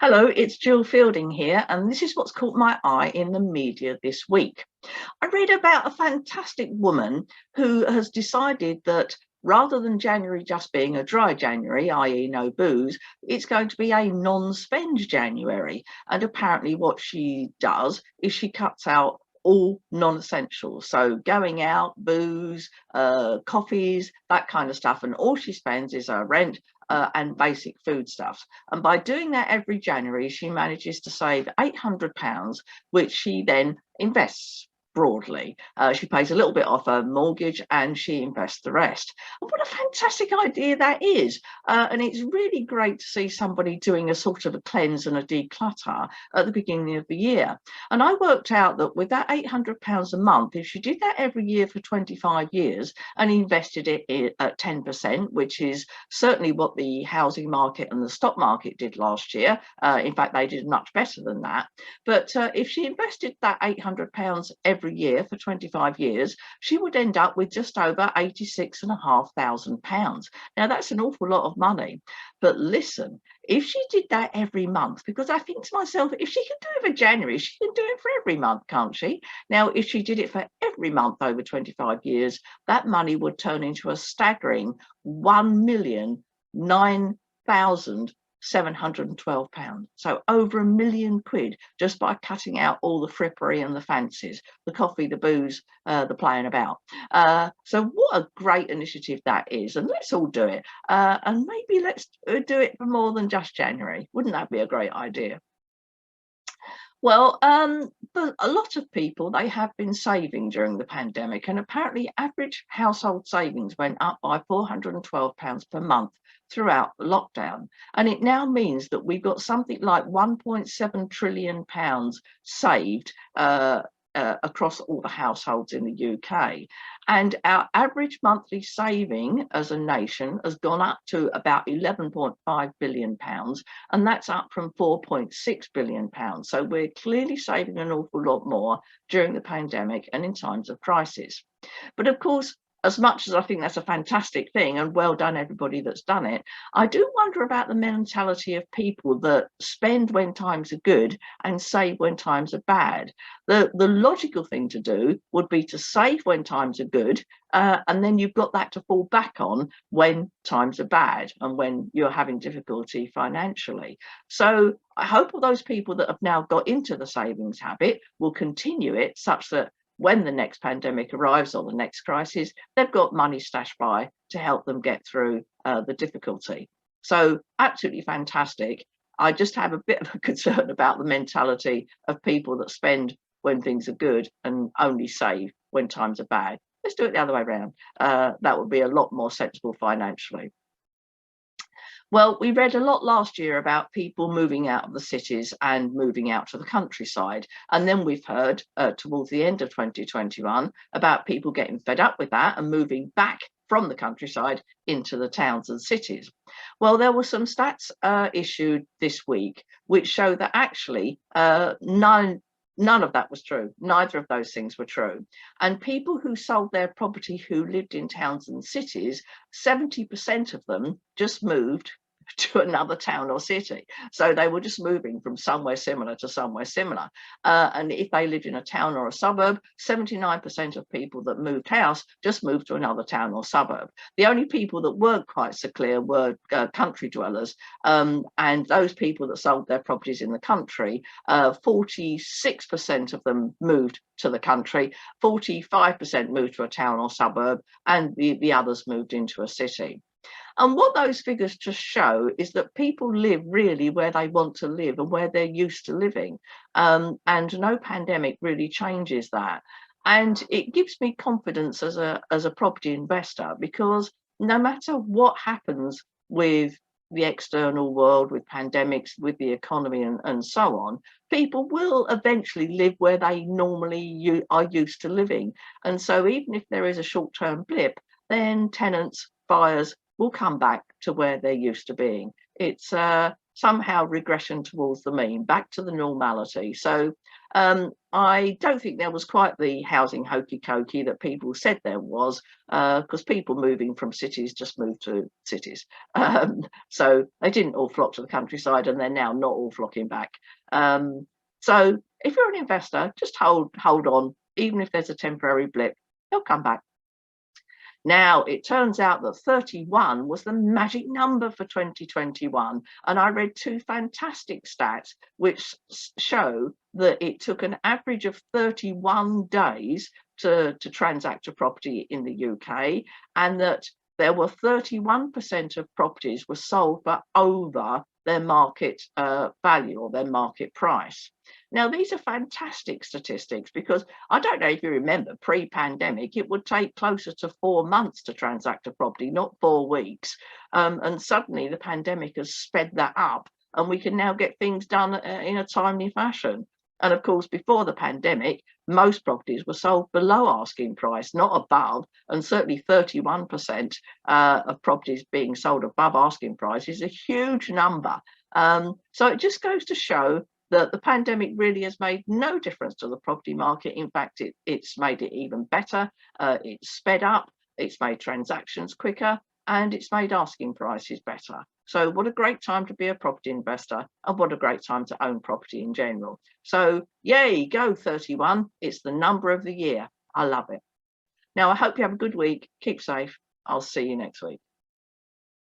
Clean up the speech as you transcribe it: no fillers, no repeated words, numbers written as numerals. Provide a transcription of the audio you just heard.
Hello, it's Gill Fielding here, and this is what's caught my eye in the media this week. I read about a fantastic woman who has decided that rather than January just being a dry January, i.e. no booze, it's going to be a non-spend January. And apparently what she does is she cuts out all non-essentials, so going out, booze, coffees, that kind of stuff, and all she spends is her rent and basic foodstuffs. And by doing that every January, she manages to save £800, which she then invests broadly. She pays a little bit off her mortgage and she invests the rest. And what a fantastic idea that is. And it's really great to see somebody doing a sort of a cleanse and a declutter at the beginning of the year. And I worked out that with that £800 a month, if she did that every year for 25 years and invested it at 10%, which is certainly what the housing market and the stock market did last year. In fact, they did much better than that. But if she invested that £800 every year for 25 years, she would end up with just over £86,500. Now, that's an awful lot of money. But listen, if she did that every month, because I think to myself, if she can do it for January, she can do it for every month, can't she? Now, if she did it for every month over 25 years, that money would turn into a staggering £1,009,712. So over £1 million just by cutting out all the frippery and the fancies, the coffee, the booze, the playing about. So what a great initiative that is. And let's all do it. And maybe let's do it for more than just January. Wouldn't that be a great idea? Well, but a lot of people, they have been saving during the pandemic, and apparently average household savings went up by £412 per month throughout lockdown. And it now means that we've got something like £1.7 trillion saved across all the households in the UK. And our average monthly saving as a nation has gone up to about £11.5 billion, and that's up from £4.6 billion. So we're clearly saving an awful lot more during the pandemic and in times of crisis. But of course, as much as I think that's a fantastic thing and well done everybody that's done it, I do wonder about the mentality of people that spend when times are good and save when times are bad. The logical thing to do would be to save when times are good, and then you've got that to fall back on when times are bad and when you're having difficulty financially. So I hope all those people that have now got into the savings habit will continue it, such that when the next pandemic arrives or the next crisis, they've got money stashed by to help them get through the difficulty. So absolutely fantastic. I just have a bit of a concern about the mentality of people that spend when things are good and only save when times are bad. Let's do it the other way around. That would be a lot more sensible financially. Well, we read a lot last year about people moving out of the cities and moving out to the countryside. And then we've heard towards the end of 2021 about people getting fed up with that and moving back from the countryside into the towns and cities. Well, there were some stats issued this week which show that actually none of that was true. Neither of those things were true. And people who sold their property who lived in towns and cities, 70% of them just moved to another town or city. So they were just moving from somewhere similar to somewhere similar. And if they lived in a town or a suburb, 79% of people that moved house just moved to another town or suburb. The only people that weren't quite so clear were country dwellers. And those people that sold their properties in the country, 46% of them moved to the country, 45% moved to a town or suburb, and the others moved into a city. And what those figures just show is that people live really where they want to live and where they're used to living. And no pandemic really changes that. And it gives me confidence as a property investor, because no matter what happens with the external world, with pandemics, with the economy and so on, people will eventually live where they normally are used to living. And so even if there is a short-term blip, then tenants, buyers will come back to where they're used to being. It's somehow regression towards the mean, back to the normality. So I don't think there was quite the housing hokey cokey that people said there was, because people moving from cities just moved to cities. So they didn't all flock to the countryside, and they're now not all flocking back. So if you're an investor, just hold on, even if there's a temporary blip, they'll come back. Now, it turns out that 31 was the magic number for 2021. And I read two fantastic stats which show that it took an average of 31 days to transact a property in the UK, and that there were 31% of properties were sold for over their market value or their market price. Now, these are fantastic statistics, because I don't know if you remember, pre-pandemic, it would take closer to 4 months to transact a property, not 4 weeks. And suddenly the pandemic has sped that up, and we can now get things done in a timely fashion. And of course, before the pandemic, most properties were sold below asking price, not above, and certainly 31% of properties being sold above asking price is a huge number. So it just goes to show that the pandemic really has made no difference to the property market. In fact, it's made it even better. It's sped up, it's made transactions quicker, and it's made asking prices better. So what a great time to be a property investor, and what a great time to own property in general. So yay, go 31. It's the number of the year. I love it. Now, I hope you have a good week. Keep safe. I'll see you next week.